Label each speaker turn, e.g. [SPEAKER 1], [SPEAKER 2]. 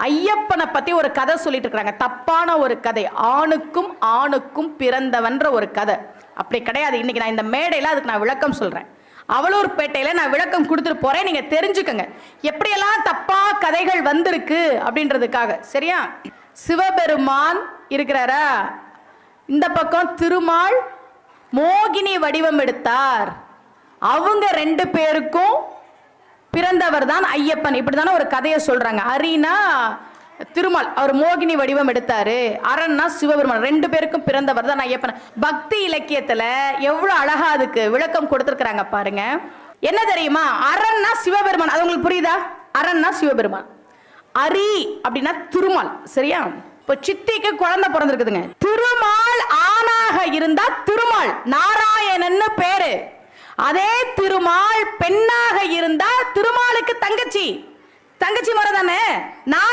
[SPEAKER 1] ஐயப்பனை பத்தி ஒரு கதை சொல்லிட்டு இருக்காங்க, தப்பான ஒரு கதை. ஆணுக்கும் ஆணுக்கும் பிறந்தவன்ற ஒரு கதை. அப்படி கிடையாது. இன்னைக்கு நான் இந்த மேடையில அதுக்கு நான் விளக்கம் சொல்றேன். அவலூர்பேட்டையில நான் விளக்கம் கொடுத்துட்டு போறேன், நீங்க தெரிஞ்சுக்கங்க எப்படியெல்லாம் தப்பா கதைகள் வந்திருக்கு அப்படின்றதுக்காக. சரியா? சிவபெருமான் இருக்கிறாரா, இந்த பக்கம் திருமால் மோகினி வடிவம் எடுத்தார். அவங்க 2 பேருக்கும் பிறந்தவர் தான் ஐயப்பன். இப்படிதானே ஒரு கதையை சொல்றாங்க. அரினா திருமால், அவர் மோகினி வடிவம் எடுத்தாரு. அரண்னா சிவபெருமான், 2 பேருக்கும் பிறந்தவர் தான் ஐயப்பன். பக்தி இலக்கியத்துல எவ்வளவு அழகா அதுக்கு விளக்கம் கொடுத்திருக்கிறாங்க பாருங்க. என்ன தெரியுமா? அரண்னா சிவபெருமான், அது உங்களுக்கு புரியுதா? அரண்னா சிவபெருமான், அரி அப்படின்னா திருமால். சரியா? இப்போ சித்திக்கு குழந்தை பிறந்திருக்குதுங்க. திருமால் ஆணாக இருந்தா திருமால் நாராயணன் பேரு. அதே திருமால் பெண்ணாக இருந்தா திருமாலுக்கு தங்கச்சி. தங்கச்சி முறை தானே.